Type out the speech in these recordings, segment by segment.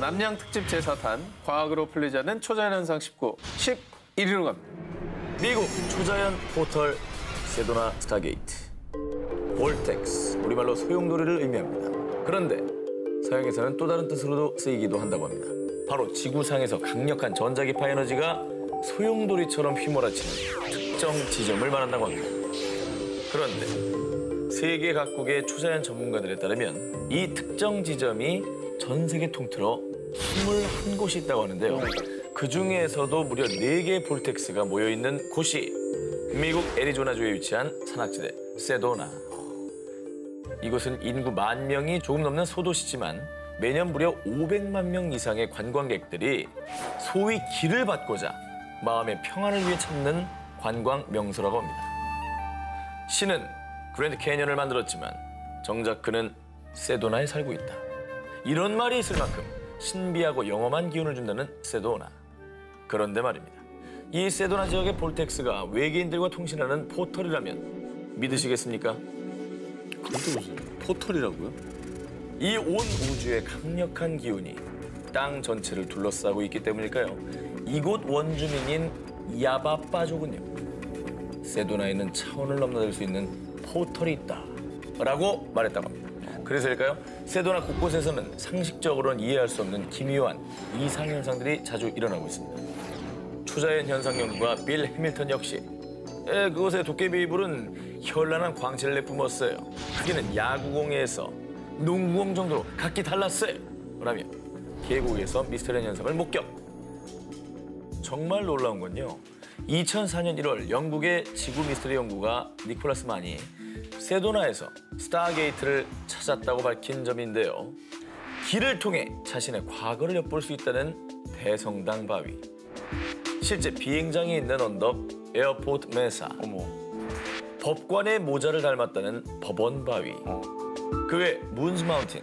남양 특집 제4탄 과학으로 풀리지 않는 초자연 현상 19, 11위로 갑니다. 미국 초자연 포털 세도나 스타게이트. 볼텍스, 우리말로 소용돌이를 의미합니다. 그런데 서양에서는 또 다른 뜻으로도 쓰이기도 한다고 합니다. 바로 지구상에서 강력한 전자기파 에너지가 소용돌이처럼 휘몰아치는 특정 지점을 말한다고 합니다. 그런데 세계 각국의 초자연 전문가들에 따르면 이 특정 지점이 전 세계 통틀어 21곳이 있다고 하는데요. 그 중에서도 무려 4개의 볼텍스가 모여있는 곳이 미국 애리조나주에 위치한 산악지대 세도나. 이곳은 인구 10,000명이 조금 넘는 소도시지만 매년 무려 500만 명 이상의 관광객들이 소위 길을 받고자 마음의 평안을 위해 찾는 관광 명소라고 합니다. 신은 그랜드 캐니언을 만들었지만 정작 그는 세도나에 살고 있다. 이런 말이 있을 만큼 신비하고 영험한 기운을 준다는 세도나. 그런데 말입니다. 이 세도나 지역의 볼텍스가 외계인들과 통신하는 포털이라면 믿으시겠습니까? 그것도 무슨 포털이라고요? 이 온 우주의 강력한 기운이 땅 전체를 둘러싸고 있기 때문일까요? 이곳 원주민인 야바빠족은요. 세도나에는 차원을 넘나들 수 있는 포털이 있다라고 말했다고 합니다. 그래서일까요? 세도나 곳곳에서는 상식적으로는 이해할 수 없는 기묘한 이상현상들이 자주 일어나고 있습니다. 초자연 현상 연구가 빌 해밀턴 역시 그곳의 도깨비 이불은 현란한 광채를 내뿜었어요. 크기는 야구공에서 농구공 정도로 각기 달랐어요. 라며 계곡에서 미스터리한 현상을 목격. 정말 놀라운 건요. 2004년 1월 영국의 지구 미스터리 연구가 니콜라스 만이 세도나에서 스타게이트를 찾았다고 밝힌 점인데요. 길을 통해 자신의 과거를 엿볼 수 있다는 대성당 바위. 실제 비행장이 있는 언덕 에어포트 메사. 법관의 모자를 닮았다는 법원 바위. 그 외 문스 마운틴,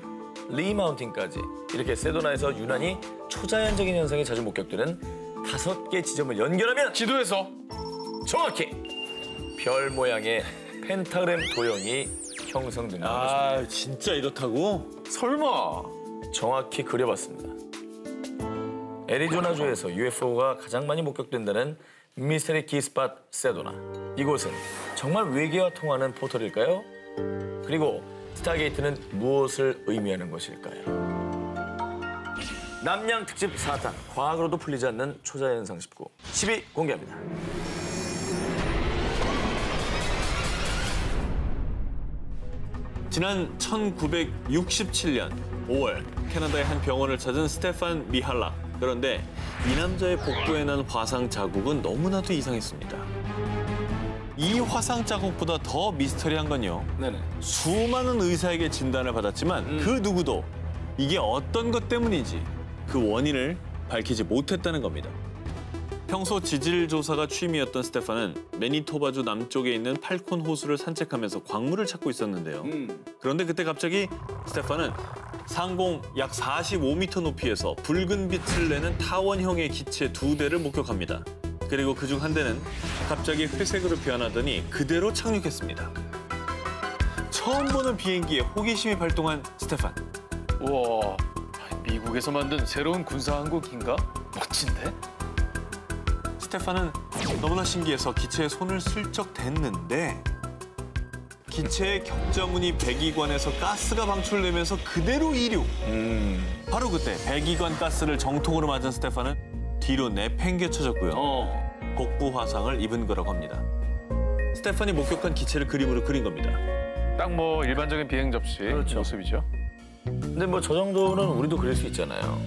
리 마운틴까지 이렇게 세도나에서 유난히 초자연적인 현상이 자주 목격되는 5개 지점을 연결하면 지도에서 정확히 별 모양의 펜타그램 도형이 형성된다는 것입니다. 진짜 이렇다고? 설마. 정확히 그려봤습니다. 애리조나주에서 UFO가 가장 많이 목격된다는 미스테리 키스팟 세도나. 이곳은 정말 외계와 통하는 포털일까요? 그리고 스타게이트는 무엇을 의미하는 것일까요? 남양 특집 4탄 과학으로도 풀리지 않는 초자연상 19, 10위 공개합니다. 지난 1967년 5월 캐나다의 한 병원을 찾은 스테판 미할락. 그런데 이 남자의 복부에 난 화상 자국은 너무나도 이상했습니다. 이 화상 자국보다 더 미스터리한 건요. 네네. 수많은 의사에게 진단을 받았지만 그 누구도 이게 어떤 것 때문인지 그 원인을 밝히지 못했다는 겁니다. 평소 지질 조사가 취미였던 스테판은 매니토바주 남쪽에 있는 팔콘 호수를 산책하면서 광물을 찾고 있었는데요. 그런데 그때 갑자기 스테판은 상공 약 45m 높이에서 붉은 빛을 내는 타원형의 기체 2대를 목격합니다. 그리고 그중 한 대는 갑자기 회색으로 변하더니 그대로 착륙했습니다. 처음 보는 비행기에 호기심이 발동한 스테판. 우와, 미국에서 만든 새로운 군사항공기인가? 멋진데? 스테판은 너무나 신기해서 기체에 손을 슬쩍 댔는데 기체의 격자무늬 배기관에서 가스가 방출되면서 그대로 이륙. 바로 그때 배기관 가스를 정통으로 맞은 스테판은 뒤로 내팽개쳐졌고요. 복부 화상을 입은 거라고 합니다. 스테판이 목격한 기체를 그림으로 그린 겁니다. 딱 뭐 일반적인 비행 접시 모습이죠. 근데 뭐 저 정도는 우리도 그릴 수 있잖아요.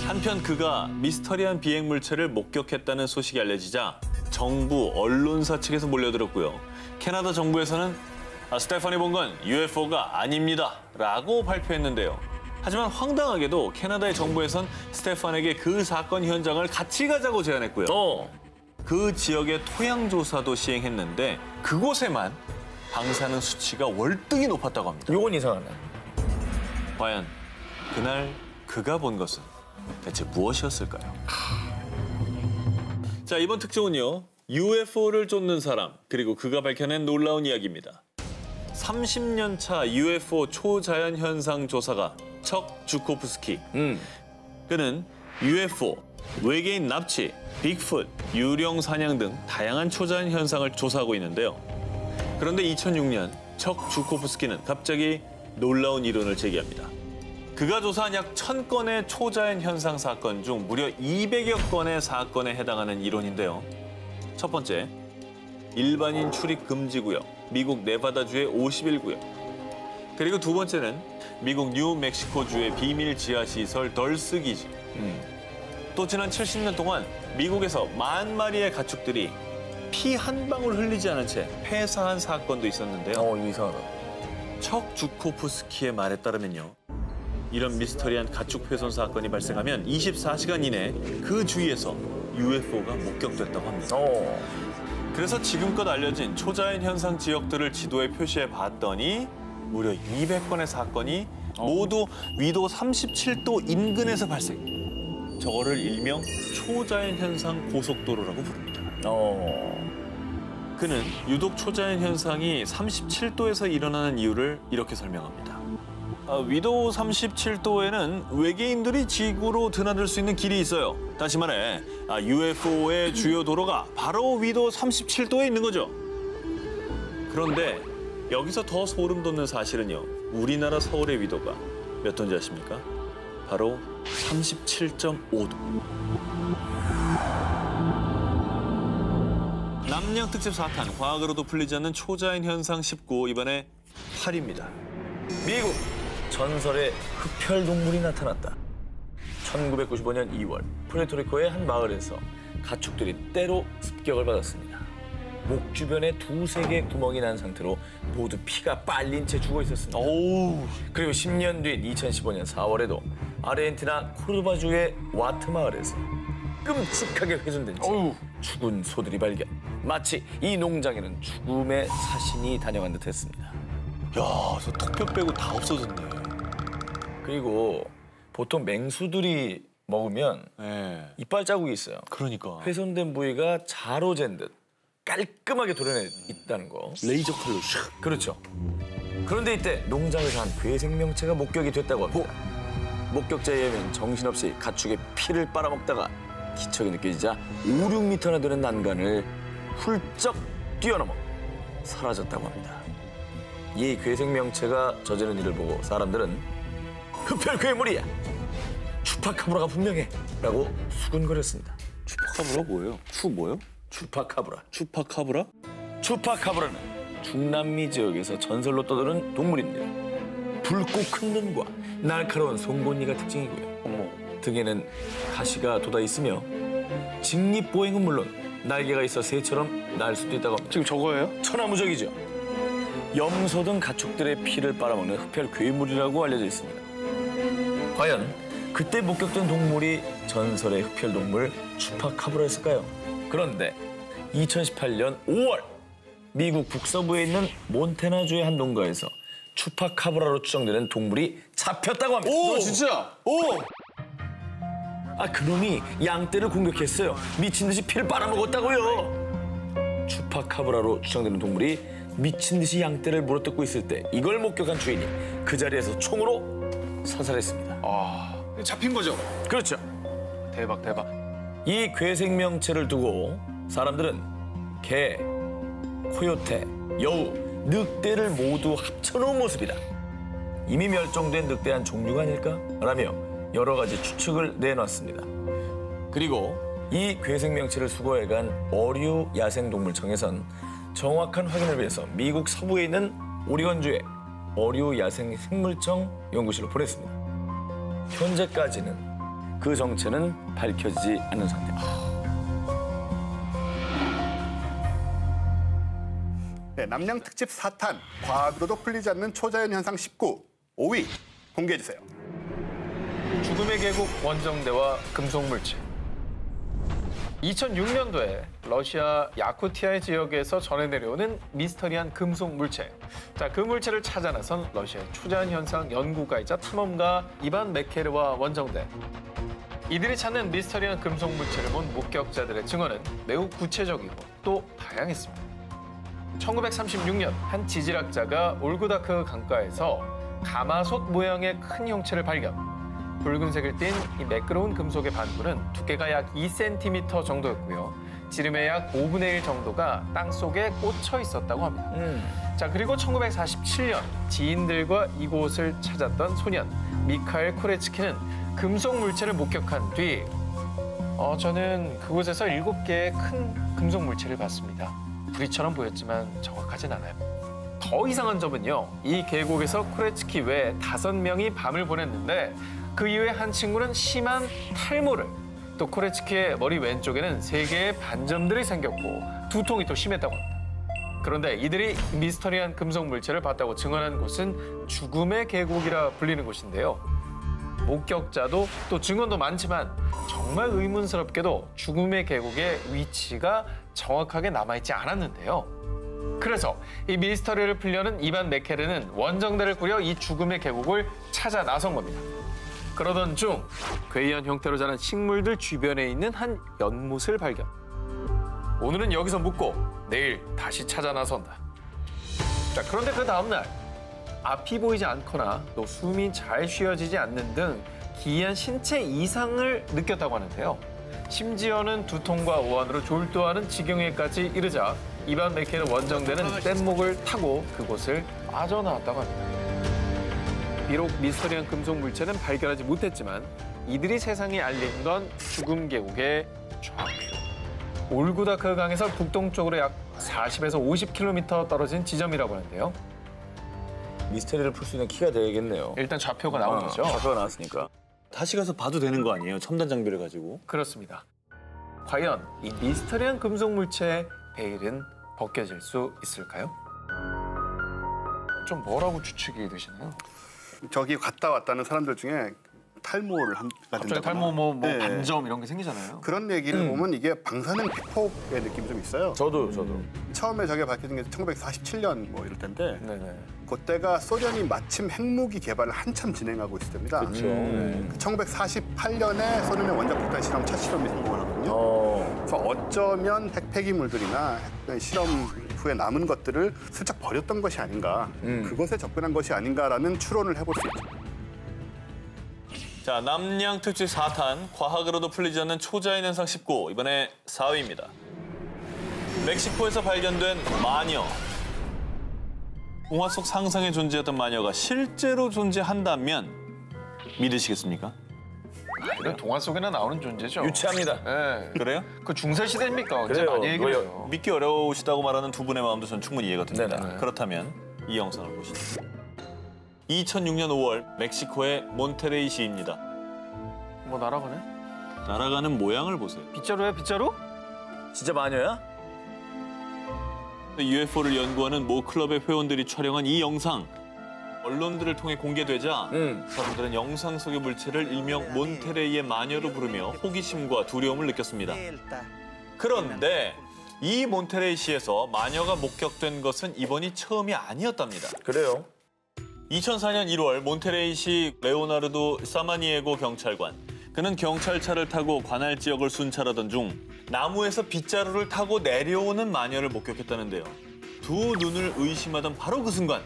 한편 그가 미스터리한 비행 물체를 목격했다는 소식이 알려지자 정부, 언론사 측에서 몰려들었고요. 캐나다 정부에서는 스테판이 본 건 UFO가 아닙니다 라고 발표했는데요. 하지만 황당하게도 캐나다의 정부에선 스테판에게 그 사건 현장을 같이 가자고 제안했고요. 그 지역의 토양 조사도 시행했는데 그곳에만 방사능 수치가 월등히 높았다고 합니다. 요건 이상하네. 과연 그날 그가 본 것은 대체 무엇이었을까요? 자, 이번 특종은요. UFO를 쫓는 사람, 그리고 그가 밝혀낸 놀라운 이야기입니다. 30년 차 UFO 초자연 현상 조사가 척 주코프스키. 그는 UFO, 외계인 납치, 빅풋, 유령 사냥 등 다양한 초자연 현상을 조사하고 있는데요. 그런데 2006년 척 주코프스키는 갑자기 놀라운 이론을 제기합니다. 그가 조사한 약 1000건의 초자연 현상 사건 중 무려 200여 건의 사건에 해당하는 이론인데요. 첫 번째, 일반인 출입 금지 구역, 미국 네바다주의 51구역. 그리고 두 번째는 미국 뉴멕시코주의 비밀 지하시설 덜스 기지. 또 지난 70년 동안 미국에서 10,000마리의 가축들이 피 한 방울 흘리지 않은 채 폐사한 사건도 있었는데요. 이상하다. 척 주코프스키의 말에 따르면요. 이런 미스터리한 가축 훼손 사건이 발생하면 24시간 이내 그 주위에서 UFO가 목격됐다고 합니다. 그래서 지금껏 알려진 초자연 현상 지역들을 지도에 표시해 봤더니 무려 200건의 사건이 모두 위도 37도 인근에서 발생. 저거를 일명 초자연 현상 고속도로라고 부릅니다. 그는 유독 초자연 현상이 37도에서 일어나는 이유를 이렇게 설명합니다. 위도 37도에는 외계인들이 지구로 드나들 수 있는 길이 있어요. 다시 말해, UFO의 주요 도로가 바로 위도 37도에 있는 거죠. 그런데 여기서 더 소름 돋는 사실은요. 우리나라 서울의 위도가 몇 도인지 아십니까? 바로 37.5도. 남양 특집 4탄, 과학으로도 풀리지 않는 초자연 현상 19, 이번에 8입니다. 미국 전설의 흡혈 동물이 나타났다. 1995년 2월 푸에르토리코의 한 마을에서 가축들이 때로 습격을 받았습니다. 목 주변에 2-3개의 구멍이 난 상태로 모두 피가 빨린 채 죽어 있었습니다. 그리고 10년 뒤인 2015년 4월에도 아르헨티나 코르바주의 와트 마을에서 끔찍하게 훼손된 채 죽은 소들이 발견. 마치 이 농장에는 죽음의 사신이 다녀간 듯했습니다. 야, 저 턱뼈 빼고 다 없어졌네. 그리고 보통 맹수들이 먹으면 네. 이빨 자국이 있어요. 그러니까. 훼손된 부위가 자로잰 듯 깔끔하게 도려내 있다는 거. 레이저 칼로 샥. 그렇죠. 그런데 이때 농장에서 한 괴생명체가 목격이 됐다고 합니다. 목격자에 의하면 정신없이 가축의 피를 빨아먹다가 기척이 느껴지자 5-6m나 되는 난간을 훌쩍 뛰어넘어 사라졌다고 합니다. 이 괴생명체가 저지른 일을 보고 사람들은 흡혈 괴물이야! 추파카브라가 분명해! 라고 수군거렸습니다. 추파카브라 뭐예요? 뭐요? 추파카브라. 추파카브라? 추파카브라는 중남미 지역에서 전설로 떠도는 동물입니다. 붉고 큰 눈과 날카로운 송곳니가 특징이고요. 등에는 가시가 돋아 있으며 직립보행은 물론 날개가 있어 새처럼 날 수도 있다고 합니다. 지금 저거예요? 천하무적이죠. 염소 등 가축들의 피를 빨아먹는 흡혈 괴물이라고 알려져 있습니다. 과연 그때 목격된 동물이 전설의 흡혈 동물 추파카브라였을까요? 그런데 2018년 5월 미국 북서부에 있는 몬태나주의 한 농가에서 추파카브라로 추정되는 동물이 잡혔다고 합니다. 오, 진짜? 그놈이 양떼를 공격했어요. 미친 듯이 피를 빨아먹었다고요. 추파카브라로 추정되는 동물이 미친 듯이 양떼를 물어뜯고 있을 때 이걸 목격한 주인이 그 자리에서 총으로 사살했습니다. 잡힌 거죠? 그렇죠. 대박, 대박. 이 괴생명체를 두고 사람들은 개, 코요테, 여우, 늑대를 모두 합쳐놓은 모습이다. 이미 멸종된 늑대 한 종류가 아닐까? 라며 여러 가지 추측을 내놨습니다. 그리고 이 괴생명체를 수거해간 어류 야생동물청에선 정확한 확인을 위해서 미국 서부에 있는 오리건주의 어류 야생 생물청 연구실로 보냈습니다. 현재까지는 그 정체는 밝혀지지 않는 상태입니다. 네, 남양 특집 4탄, 과학으로도 풀리지 않는 초자연 현상 19, 5위 공개해주세요. 죽음의 계곡 원정대와 금속물질. 2006년도에 러시아 야쿠티아 지역에서 전해 내려오는 미스터리한 금속 물체. 자, 그 물체를 찾아 나선 러시아의 초자연 현상 연구가이자 탐험가 이반 메케르와 원정대. 이들이 찾는 미스터리한 금속 물체를 본 목격자들의 증언은 매우 구체적이고 또 다양했습니다. 1936년 한 지질학자가 올구다크 강가에서 가마솥 모양의 큰 형체를 발견. 붉은색을 띤 이 매끄러운 금속의 반구는 두께가 약 2cm 정도였고요. 지름의 약 5분의 1 정도가 땅 속에 꽂혀 있었다고 합니다. 자, 그리고 1947년 지인들과 이곳을 찾았던 소년 미카엘 코레츠키는 금속 물체를 목격한 뒤 저는 그곳에서 7개의 큰 금속 물체를 봤습니다. 부리처럼 보였지만 정확하진 않아요. 더 이상한 점은요. 이 계곡에서 코레츠키 외에 5명이 밤을 보냈는데 그 이후에 한 친구는 심한 탈모를, 또 코레츠키의 머리 왼쪽에는 3개의 반점들이 생겼고 두통이 또 심했다고 합니다. 그런데 이들이 미스터리한 금속 물체를 봤다고 증언한 곳은 죽음의 계곡이라 불리는 곳인데요. 목격자도 또 증언도 많지만 정말 의문스럽게도 죽음의 계곡의 위치가 정확하게 남아있지 않았는데요. 그래서 이 미스터리를 풀려는 이반 맥케르는 원정대를 꾸려 이 죽음의 계곡을 찾아 나선 겁니다. 그러던 중 괴이한 형태로 자란 식물들 주변에 있는 한 연못을 발견. 오늘은 여기서 묵고 내일 다시 찾아 나선다. 자, 그런데 그 다음 날 앞이 보이지 않거나 또 숨이 잘 쉬어지지 않는 등 기이한 신체 이상을 느꼈다고 하는데요. 심지어는 두통과 오한으로 졸도하는 지경에까지 이르자 이반 맥케르 원정대는 뗏목을 타고 그곳을 빠져나왔다고 합니다. 비록 미스터리한 금속 물체는 발견하지 못했지만 이들이 세상에 알린 건 죽음 계곡의 좌표. 올구다크 강에서 북동쪽으로 약 40에서 50km 떨어진 지점이라고 하는데요. 미스터리를 풀 수 있는 키가 되겠네요. 일단 좌표가 나온 거죠. 좌표가 나왔으니까. 다시 가서 봐도 되는 거 아니에요? 첨단 장비를 가지고. 그렇습니다. 과연 이 미스터리한 금속 물체의 베일은 벗겨질 수 있을까요? 좀 뭐라고 추측이 되시나요? 저기 갔다 왔다는 사람들 중에 탈모를 갑자기 탈모 뭐 반점 이런 게 생기잖아요. 그런 얘기를 보면 이게 방사능 피폭의 느낌이 좀 있어요. 저도. 처음에 저게 밝혀진 게 1947년 뭐 이럴 텐데 네네. 그때가 소련이 마침 핵무기 개발을 한참 진행하고 있을 때입니다. 그렇죠. 1948년에 소련의 원자 폭탄 실험 첫 실험이 성공을 하거든요. 그래서 어쩌면 핵 폐기물들이나 핵 실험 후에 남은 것들을 슬쩍 버렸던 것이 아닌가, 그것에 접근한 것이 아닌가라는 추론을 해볼 수 있죠. 자, 남양 특집 4탄, 과학으로도 풀리지 않는 초자연 현상 19, 이번에 4위입니다. 멕시코에서 발견된 마녀. 동화 속 상상에 존재했던 마녀가 실제로 존재한다면 믿으시겠습니까? 이건 동화 속에나 나오는 존재죠. 유치합니다. 네. 그래요? 그 중세 시대입니까? 언제 그래요. 많이 얘기를 해요. 믿기 어려우시다고 말하는 두 분의 마음도 전 충분히 이해가 됩니다. 네네. 그렇다면 이 영상을 보시죠. 2006년 5월 멕시코의 몬테레이 시입니다. 뭐 날아가네? 날아가는 모양을 보세요. 빗자루야, 빗자루? 진짜 마녀야? UFO를 연구하는 모 클럽의 회원들이 촬영한 이 영상. 언론들을 통해 공개되자 사람들은 영상 속의 물체를 일명 몬테레이의 마녀로 부르며 호기심과 두려움을 느꼈습니다. 그런데 이 몬테레이 시에서 마녀가 목격된 것은 이번이 처음이 아니었답니다. 그래요? 2004년 1월 몬테레이시 레오나르도 사마니에고 경찰관. 그는 경찰차를 타고 관할 지역을 순찰하던 중 나무에서 빗자루를 타고 내려오는 마녀를 목격했다는데요. 두 눈을 의심하던 바로 그 순간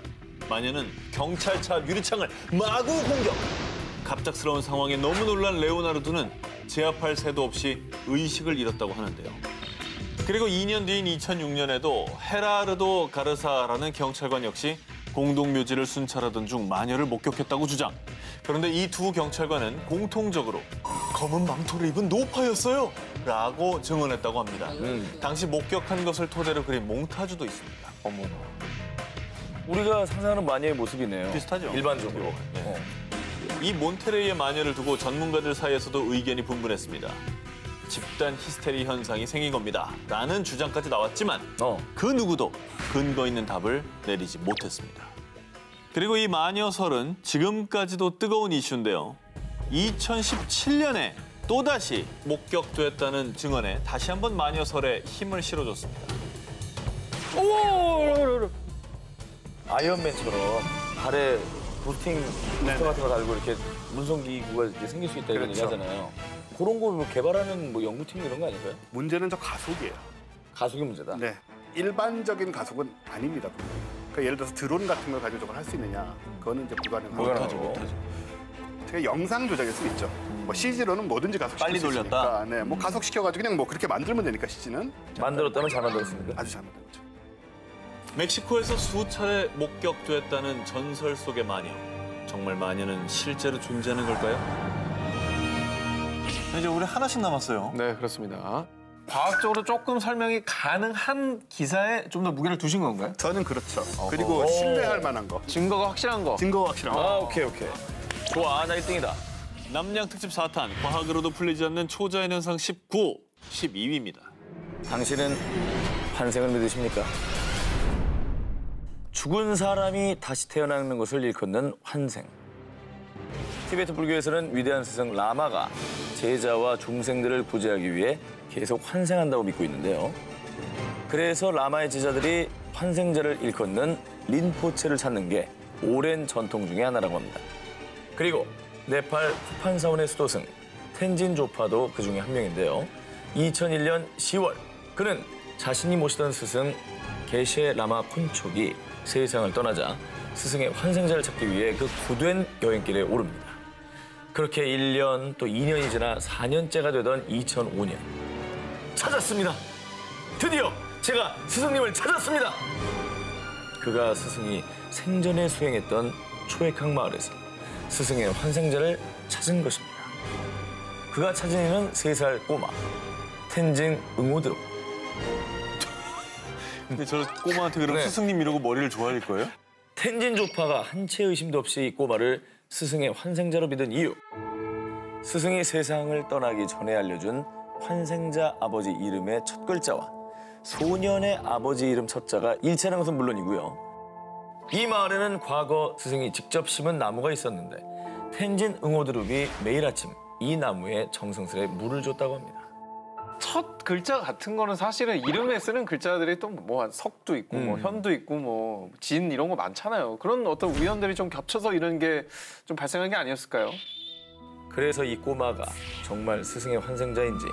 마녀는 경찰차 유리창을 마구 공격! 갑작스러운 상황에 너무 놀란 레오나르도는 제압할 새도 없이 의식을 잃었다고 하는데요. 그리고 2년 뒤인 2006년에도 헤라르도 가르사라는 경찰관 역시 공동묘지를 순찰하던 중 마녀를 목격했다고 주장. 그런데 이 두 경찰관은 공통적으로 검은 망토를 입은 노파였어요! 라고 증언했다고 합니다. 당시 목격한 것을 토대로 그린 몽타주도 있습니다. 어머나. 우리가 상상하는 마녀의 모습이네요. 비슷하죠? 일반적으로. 네. 이 몬테레이의 마녀를 두고 전문가들 사이에서도 의견이 분분했습니다. 집단 히스테리 현상이 생긴 겁니다. 라는 주장까지 나왔지만 그 누구도 근거 있는 답을 내리지 못했습니다. 그리고 이 마녀설은 지금까지도 뜨거운 이슈인데요. 2017년에 또다시 목격됐다는 증언에 다시 한번 마녀설에 힘을 실어줬습니다. 아이언맨처럼 발에 부스터 같은 거 달고 이렇게 문성기구가 이렇게 생길 수 있다 이런 그렇죠. 얘기 하잖아요. 그런 거 뭐 개발하는 뭐 연구팀 이런 거 아닐까요? 문제는 저 가속이에요. 가속이 문제다. 네, 일반적인 가속은 아닙니다. 분명히. 그러니까 예를 들어서 드론 같은 걸 가지고 저걸 할 수 있느냐? 그거는 이제 불가능하고. 불가능하죠. 제가 영상 조작일 수 있죠. 뭐 CG로는 뭐든지 가속시킬 빨리 수 돌렸다? 있으니까. 네, 뭐 가속시켜가지고 그냥 뭐 그렇게 만들면 되니까 CG는 만들었다면 잘 만들었습니까? 아주 잘 만든 거죠. 멕시코에서 수차례 목격됐다는 전설 속의 마녀. 정말 마녀는 실제로 존재하는 걸까요? 이제 우리 하나씩 남았어요. 네, 그렇습니다. 과학적으로 조금 설명이 가능한 기사에 좀 더 무게를 두신 건가요? 저는 그렇죠. 그리고 신뢰할 만한 거. 증거가 확실한 거. 증거가 확실한 거. 아, 오케이. 좋아, 나 1등이다. 남양 특집 4탄, 과학으로도 풀리지 않는 초자연 현상 19, 12위입니다. 당신은 환생을 믿으십니까? 죽은 사람이 다시 태어나는 것을 일컫는 환생. 티베트 불교에서는 위대한 스승 라마가 제자와 중생들을 구제하기 위해 계속 환생한다고 믿고 있는데요. 그래서 라마의 제자들이 환생자를 일컫는 린포체를 찾는 게 오랜 전통 중에 하나라고 합니다. 그리고 네팔 후판사원의 수도승 텐진 조파도 그 중에 한 명인데요. 2001년 10월 그는 자신이 모시던 스승 게셰 라마 콘촉이 세상을 떠나자 스승의 환생자를 찾기 위해 그 고된 여행길에 오릅니다. 그렇게 1년 또 2년이 지나 4년째가 되던 2005년 찾았습니다. 드디어 제가 스승님을 찾았습니다. 그가 스승이 생전에 수행했던 초액항 마을에서 스승의 환생자를 찾은 것입니다. 그가 찾은 이는 3살 꼬마 텐징 응오드로. 근데 저 꼬마한테 그럼 네. 스승님 이러고 머리를 조아릴 거예요? 텐진 조파가 한 채 의심도 없이 이 꼬마를 스승의 환생자로 믿은 이유. 스승이 세상을 떠나기 전에 알려준 환생자 아버지 이름의 첫 글자와 소년의 아버지 이름 첫 자가 일치하는 것은 물론이고요. 이 마을에는 과거 스승이 직접 심은 나무가 있었는데 텐진 응오드룹이 매일 아침 이 나무에 정성스레 물을 줬다고 합니다. 첫 글자 같은 거는 사실은 이름에 쓰는 글자들이 또 뭐 석도 있고 뭐 현도 있고 뭐 진 이런 거 많잖아요. 그런 어떤 우연들이 좀 겹쳐서 이런 게 좀 발생한 게 아니었을까요? 그래서 이 꼬마가 정말 스승의 환생자인지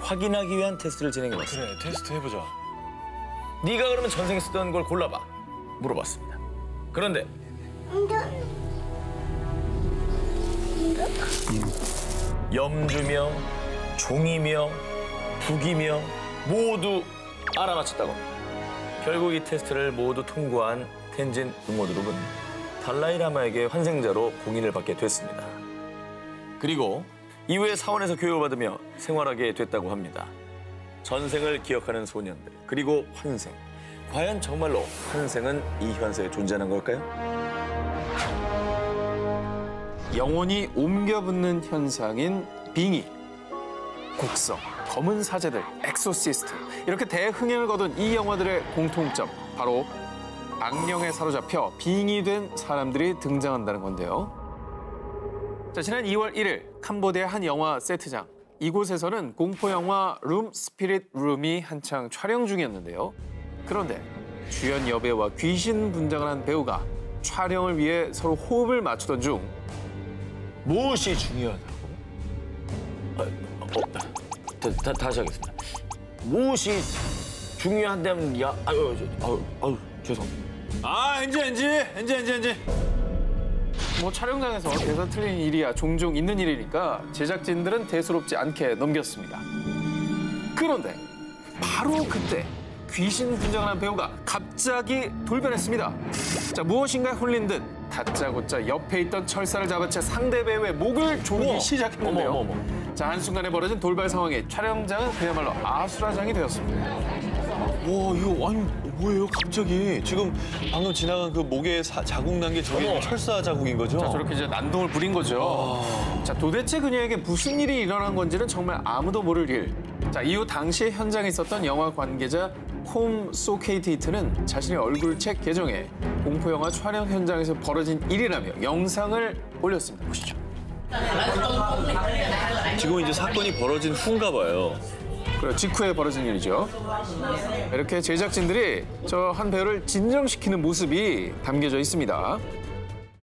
확인하기 위한 테스트를 진행해봤습니다. 그래, 테스트 해보자. 네가 그러면 전생에 쓰던 걸 골라봐. 물어봤습니다. 그런데 염주며 종이며 북이며 모두 알아맞혔다고 합니다. 결국 이 테스트를 모두 통과한 텐진 응오드룹은 달라이라마에게 환생자로 공인을 받게 됐습니다. 그리고 이후에 사원에서 교육을 받으며 생활하게 됐다고 합니다. 전생을 기억하는 소년들, 그리고 환생. 과연 정말로 환생은 이 현세에 존재하는 걸까요? 영혼이 옮겨 붙는 현상인 빙의, 곡성, 검은 사제들, 엑소시스트 이렇게 대흥행을 거둔 이 영화들의 공통점 바로 악령에 사로잡혀 빙의된 사람들이 등장한다는 건데요. 자, 지난 2월 1일 캄보디아 한 영화 세트장. 이곳에서는 공포 영화 룸 스피릿 룸이 한창 촬영 중이었는데요. 그런데 주연 여배우와 귀신 분장을 한 배우가 촬영을 위해 서로 호흡을 맞추던 중 무엇이 중요하다고? 다시 하겠습니다. 무엇이 중요한다면 죄송합니다. 아, 엔지. 뭐 촬영장에서 대사 틀린 일이야 종종 있는 일이니까 제작진들은 대수롭지 않게 넘겼습니다. 그런데 바로 그때 귀신 분장을 한 배우가 갑자기 돌변했습니다. 자, 무엇인가에 홀린 듯 다짜고짜 옆에 있던 철사를 잡은 채 상대 배우의 목을 조르기 시작했는데요. 어머. 자, 한순간에 벌어진 돌발 상황에 촬영장은 그야말로 아수라장이 되었습니다. 와, 이거 아니 뭐예요? 갑자기 지금 방금 지나간 그 목에 자국 난 게 저게 철사 자국인 거죠? 자, 저렇게 이제 난동을 부린 거죠. 자, 도대체 그녀에게 무슨 일이 일어난 건지는 정말 아무도 모를 일. 자, 이후 당시 현장에 있었던 영화 관계자 콤 소케이테이트는 자신의 얼굴책 계정에 공포 영화 촬영 현장에서 벌어진 일이라며 영상을 올렸습니다. 보시죠. 지금 이제 사건이 벌어진 후인가 봐요. 그리고 직후에 벌어진 일이죠. 이렇게 제작진들이 저 한 배우를 진정시키는 모습이 담겨져 있습니다.